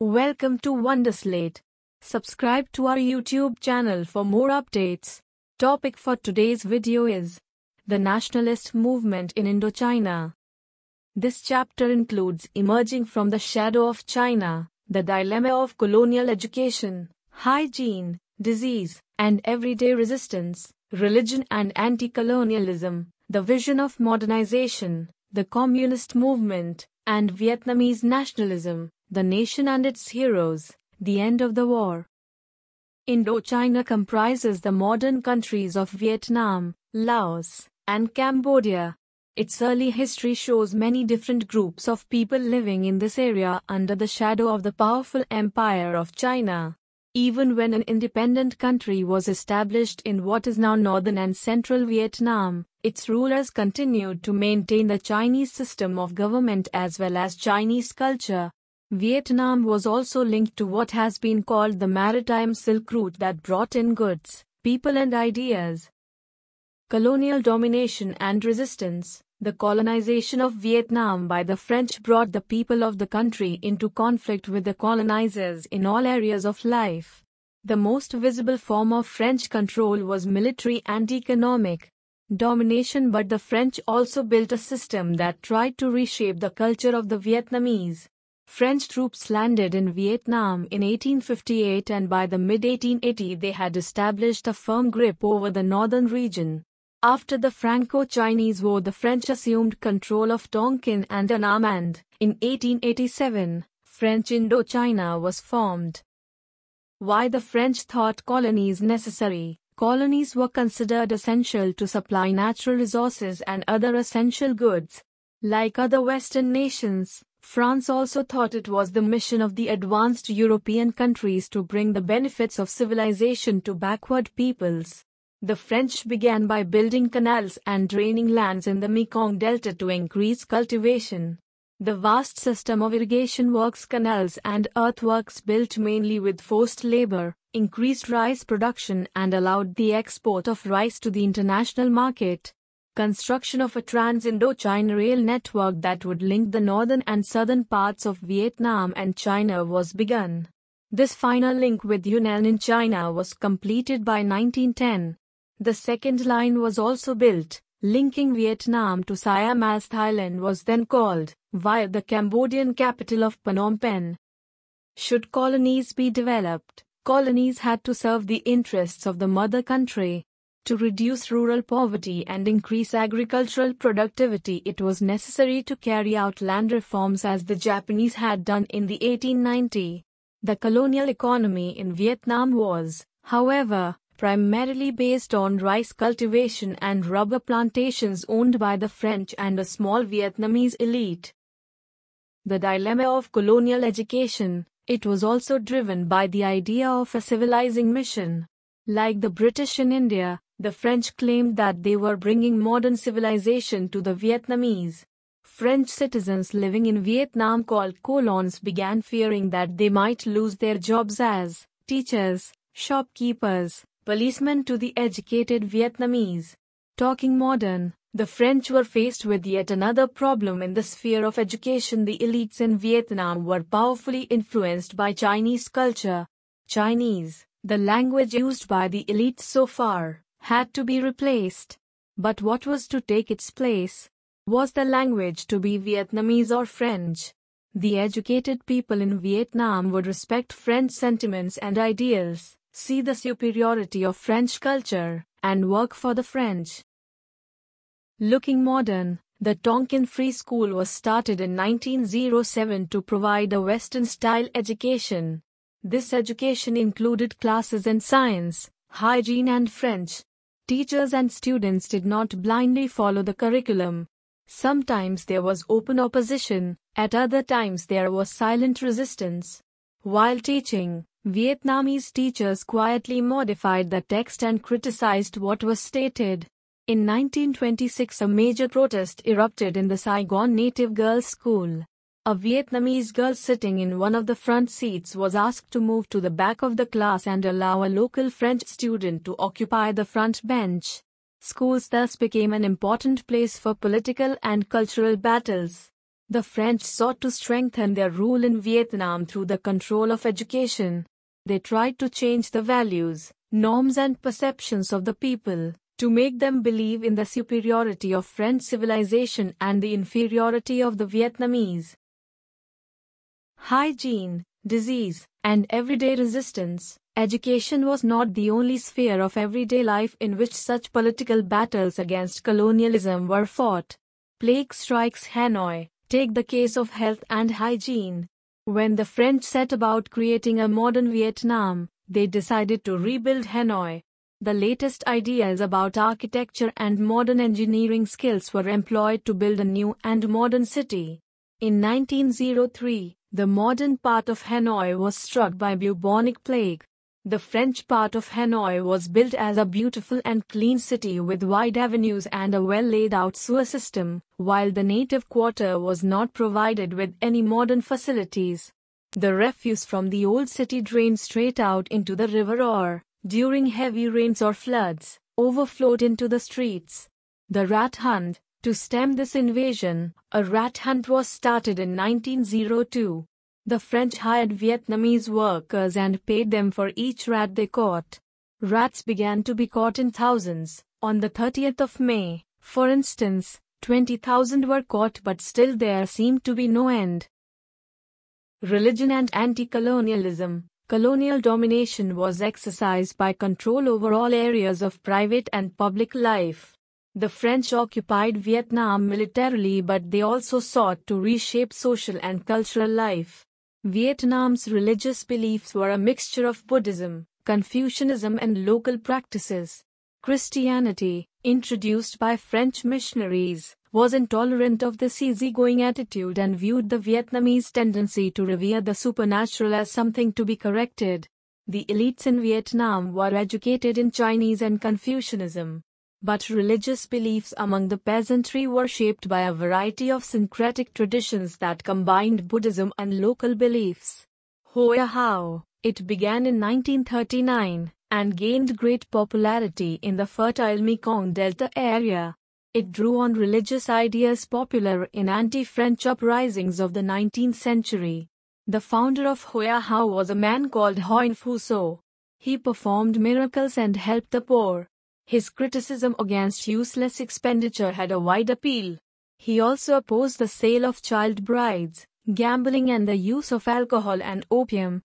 Welcome to Wonderslate. Subscribe to our YouTube channel for more updates. Topic for today's video is the nationalist movement in Indochina. This chapter includes emerging from the shadow of China, the dilemma of colonial education, hygiene, disease, and everyday resistance, religion and anti-colonialism, the vision of modernization, the communist movement, and Vietnamese nationalism, the nation and its heroes, the end of the war. Indochina comprises the modern countries of Vietnam, Laos, and Cambodia. Its early history shows many different groups of people living in this area under the shadow of the powerful empire of China. Even when an independent country was established in what is now northern and central Vietnam, its rulers continued to maintain the Chinese system of government as well as Chinese culture. Vietnam was also linked to what has been called the Maritime Silk Route that brought in goods, people and ideas. Colonial domination and resistance. The colonization of Vietnam by the French brought the people of the country into conflict with the colonizers in all areas of life. The most visible form of French control was military and economic domination, but the French also built a system that tried to reshape the culture of the Vietnamese. French troops landed in Vietnam in 1858, and by the mid-1880s they had established a firm grip over the northern region. After the Franco-Chinese War, the French assumed control of Tonkin and Annam, and in 1887, French Indochina was formed. Why the French thought colonies necessary? Colonies were considered essential to supply natural resources and other essential goods. Like other Western nations, France also thought it was the mission of the advanced European countries to bring the benefits of civilization to backward peoples. The French began by building canals and draining lands in the Mekong Delta to increase cultivation. The vast system of irrigation works, canals and earthworks built mainly with forced labor, increased rice production and allowed the export of rice to the international market. Construction of a trans-Indochina rail network that would link the northern and southern parts of Vietnam and China was begun. This final link with Yunnan in China was completed by 1910. The second line was also built, linking Vietnam to Siam, as Thailand was then called, via the Cambodian capital of Phnom Penh. Should colonies be developed? Colonies had to serve the interests of the mother country. To reduce rural poverty and increase agricultural productivity, it was necessary to carry out land reforms as the Japanese had done in the 1890s. The colonial economy in Vietnam was, however, primarily based on rice cultivation and rubber plantations owned by the French and a small Vietnamese elite. The dilemma of colonial education. It was also driven by the idea of a civilizing mission. Like the British in India, the French claimed that they were bringing modern civilization to the Vietnamese. French citizens living in Vietnam, called colons, began fearing that they might lose their jobs as teachers, shopkeepers, policemen to the educated Vietnamese. Talking modern, the French were faced with yet another problem in the sphere of education. The elites in Vietnam were powerfully influenced by Chinese culture. Chinese, the language used by the elites so far, had to be replaced. But what was to take its place? Was the language to be Vietnamese or French? The educated people in Vietnam would respect French sentiments and ideals, see the superiority of French culture, and work for the French. Looking modern, the Tonkin Free School was started in 1907 to provide a Western-style education. This education included classes in science, hygiene and French. Teachers and students did not blindly follow the curriculum. Sometimes there was open opposition, at other times there was silent resistance. While teaching, Vietnamese teachers quietly modified the text and criticized what was stated. In 1926, a major protest erupted in the Saigon Native Girls' School. A Vietnamese girl sitting in one of the front seats was asked to move to the back of the class and allow a local French student to occupy the front bench. Schools thus became an important place for political and cultural battles. The French sought to strengthen their rule in Vietnam through the control of education. They tried to change the values, norms and perceptions of the people, to make them believe in the superiority of French civilization and the inferiority of the Vietnamese. Hygiene, disease, and everyday resistance. Education was not the only sphere of everyday life in which such political battles against colonialism were fought. Plague strikes Hanoi. Take the case of health and hygiene. When the French set about creating a modern Vietnam, they decided to rebuild Hanoi. The latest ideas about architecture and modern engineering skills were employed to build a new and modern city. In 1903, the modern part of Hanoi was struck by bubonic plague. The French part of Hanoi was built as a beautiful and clean city with wide avenues and a well-laid-out sewer system, while the native quarter was not provided with any modern facilities. The refuse from the old city drained straight out into the river or, during heavy rains or floods, overflowed into the streets. The rat hunt. To stem this invasion, a rat hunt was started in 1902. The French hired Vietnamese workers and paid them for each rat they caught. Rats began to be caught in thousands. On the 30th of May, for instance, 20,000 were caught, but still there seemed to be no end. Religion and anti-colonialism. Colonial domination was exercised by control over all areas of private and public life. The French occupied Vietnam militarily, but they also sought to reshape social and cultural life. Vietnam's religious beliefs were a mixture of Buddhism, Confucianism and local practices. Christianity, introduced by French missionaries, was intolerant of this easygoing attitude and viewed the Vietnamese tendency to revere the supernatural as something to be corrected. The elites in Vietnam were educated in Chinese and Confucianism. But religious beliefs among the peasantry were shaped by a variety of syncretic traditions that combined Buddhism and local beliefs. Hoa Hao. It began in 1939 and gained great popularity in the fertile Mekong Delta area. It drew on religious ideas popular in anti-French uprisings of the 19th century. The founder of Hoa Hao was a man called Hoin Phu So. He performed miracles and helped the poor. His criticism against useless expenditure had a wide appeal. He also opposed the sale of child brides, gambling and the use of alcohol and opium.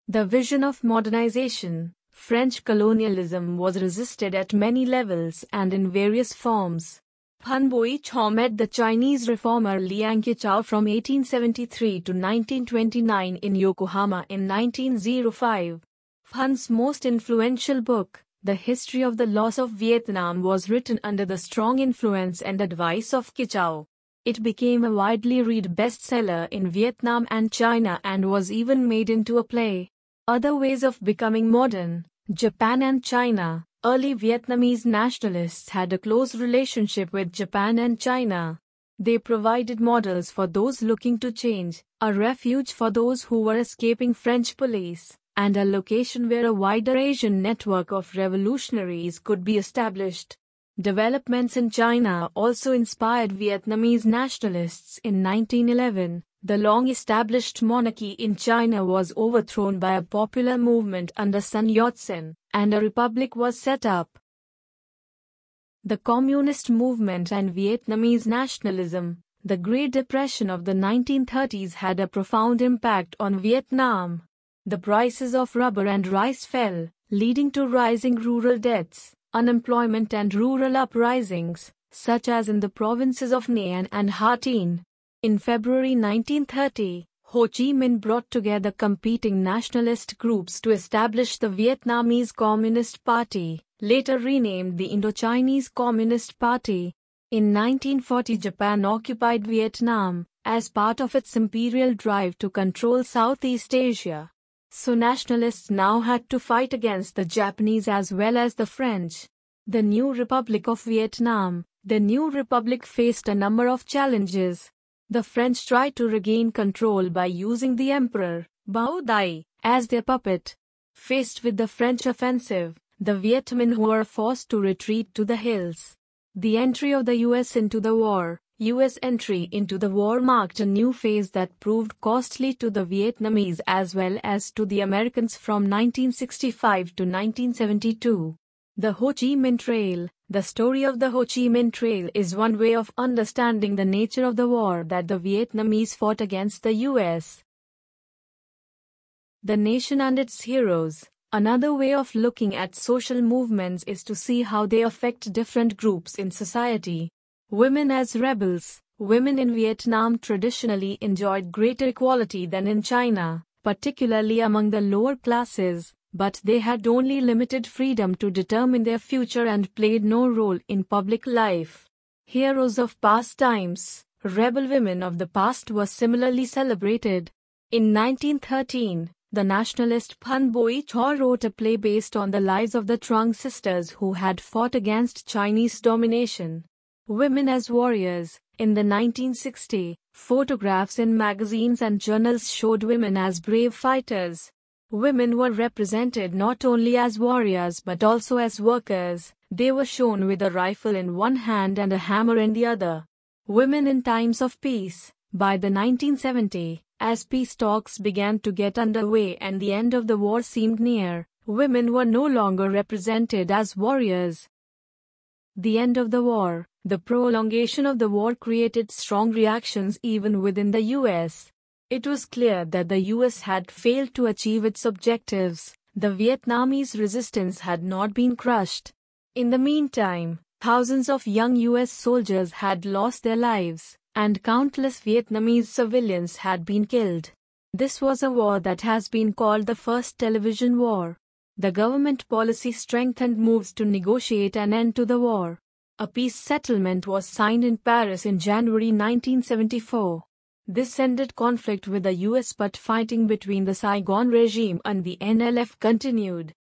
The Vision of Modernization. French colonialism was resisted at many levels and in various forms. Phan Boi Chau met the Chinese reformer Liang Qichao from 1873 to 1929 in Yokohama in 1905. Phan's most influential book, The History of the Loss of Vietnam, was written under the strong influence and advice of Qichao. It became a widely read bestseller in Vietnam and China and was even made into a play. Other ways of becoming modern. Japan and China. Early Vietnamese nationalists had a close relationship with Japan and China. They provided models for those looking to change, a refuge for those who were escaping French police, and a location where a wider Asian network of revolutionaries could be established. Developments in China also inspired Vietnamese nationalists. In 1911, the long-established monarchy in China was overthrown by a popular movement under Sun Yat-sen, and a republic was set up. The Communist movement and Vietnamese nationalism. The Great Depression of the 1930s had a profound impact on Vietnam. The prices of rubber and rice fell, leading to rising rural deaths, unemployment and rural uprisings, such as in the provinces of Nay and Ha Tinh. In February 1930, Ho Chi Minh brought together competing nationalist groups to establish the Vietnamese Communist Party, later renamed the Indo-Chinese Communist Party. In 1940, Japan occupied Vietnam, as part of its imperial drive to control Southeast Asia. So nationalists now had to fight against the Japanese as well as the French. The new Republic of Vietnam. The new republic faced a number of challenges. The French tried to regain control by using the Emperor, Bao Dai, as their puppet. Faced with the French offensive, the Viet Minh were forced to retreat to the hills. The entry of the US into the war, U.S. entry into the war marked a new phase that proved costly to the Vietnamese as well as to the Americans from 1965 to 1972. The Ho Chi Minh Trail. The story of the Ho Chi Minh Trail is one way of understanding the nature of the war that the Vietnamese fought against the U.S. The nation and its heroes. Another way of looking at social movements is to see how they affect different groups in society. Women as rebels. Women in Vietnam traditionally enjoyed greater equality than in China, particularly among the lower classes, but they had only limited freedom to determine their future and played no role in public life. Heroes of past times. Rebel women of the past were similarly celebrated. In 1913, the nationalist Phan Boi Cho wrote a play based on the lives of the Trung sisters who had fought against Chinese domination. Women as warriors. In the 1960s, photographs in magazines and journals showed women as brave fighters. Women were represented not only as warriors but also as workers. They were shown with a rifle in one hand and a hammer in the other. Women in times of peace. By the 1970s, as peace talks began to get underway and the end of the war seemed near, women were no longer represented as warriors. The end of the war. The prolongation of the war created strong reactions even within the U.S. It was clear that the U.S. had failed to achieve its objectives. The Vietnamese resistance had not been crushed. In the meantime, thousands of young U.S. soldiers had lost their lives, and countless Vietnamese civilians had been killed. This was a war that has been called the First Television War. The government policy strengthened moves to negotiate an end to the war. A peace settlement was signed in Paris in January 1974. This ended conflict with the US, but fighting between the Saigon regime and the NLF continued.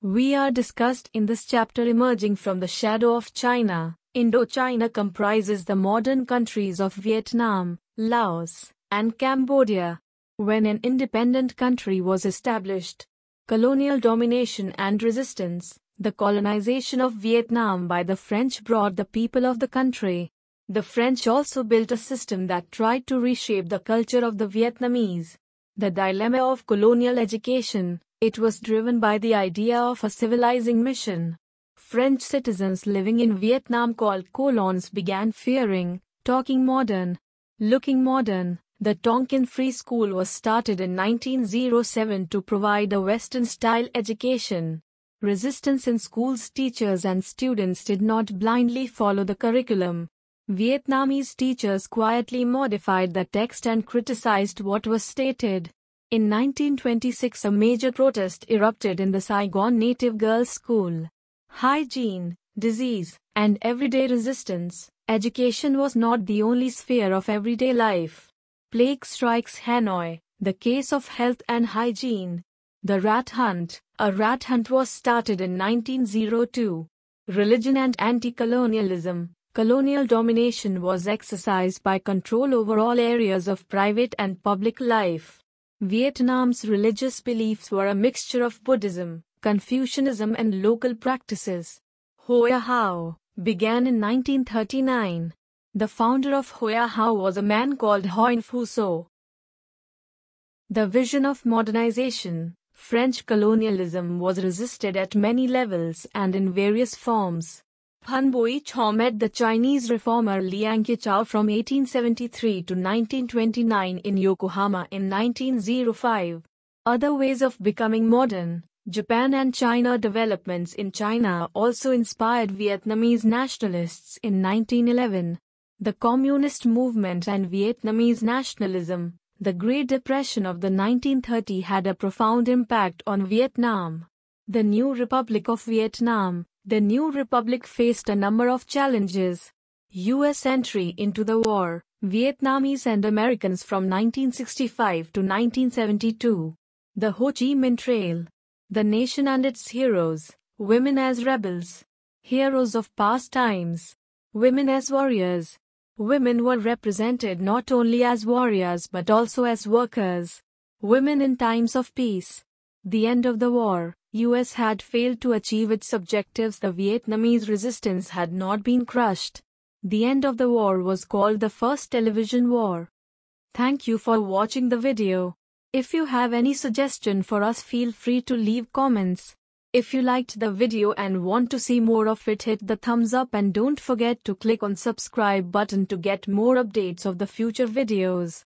We are discussed in this chapter emerging from the shadow of China. Indochina comprises the modern countries of Vietnam, Laos, and Cambodia. When an independent country was established, colonial domination and resistance, the colonization of Vietnam by the French brought the people of the country. The French also built a system that tried to reshape the culture of the Vietnamese. The dilemma of colonial education. It was driven by the idea of a civilizing mission. French citizens living in Vietnam called colons began fearing, talking modern, looking modern. The Tonkin Free School was started in 1907 to provide a Western-style education. Resistance in schools. Teachers and students did not blindly follow the curriculum. Vietnamese teachers quietly modified the text and criticized what was stated. In 1926, a major protest erupted in the Saigon Native Girls' School. Hygiene, disease, and everyday resistance. Education was not the only sphere of everyday life. Plague strikes Hanoi. The case of health and hygiene. The rat hunt. A rat hunt was started in 1902. Religion and anti-colonialism. Colonial domination was exercised by control over all areas of private and public life. Vietnam's religious beliefs were a mixture of Buddhism, Confucianism and local practices. Hoa Hao began in 1939. The founder of Hoa Hao was a man called Hoin Phu So. The Vision of Modernization. French colonialism was resisted at many levels and in various forms. Phan Boi Cho met the Chinese reformer Liang Qichao from 1873 to 1929 in Yokohama in 1905. Other ways of becoming modern. Japan and China. Developments in China also inspired Vietnamese nationalists in 1911. The Communist movement and Vietnamese nationalism. The Great Depression of the 1930s had a profound impact on Vietnam. The new Republic of Vietnam. The new republic faced a number of challenges. U.S. entry into the war. Vietnamese and Americans from 1965 to 1972. The Ho Chi Minh Trail. The nation and its heroes. Women as rebels. Heroes of past times. Women as warriors. Women were represented not only as warriors but also as workers. Women in times of peace. The end of the war. U.S. had failed to achieve its objectives. The Vietnamese resistance had not been crushed. The end of the war was called the First Television War. Thank you for watching the video. If you have any suggestion for us, feel free to leave comments. If you liked the video and want to see more of it, hit the thumbs up and don't forget to click on subscribe button to get more updates of the future videos.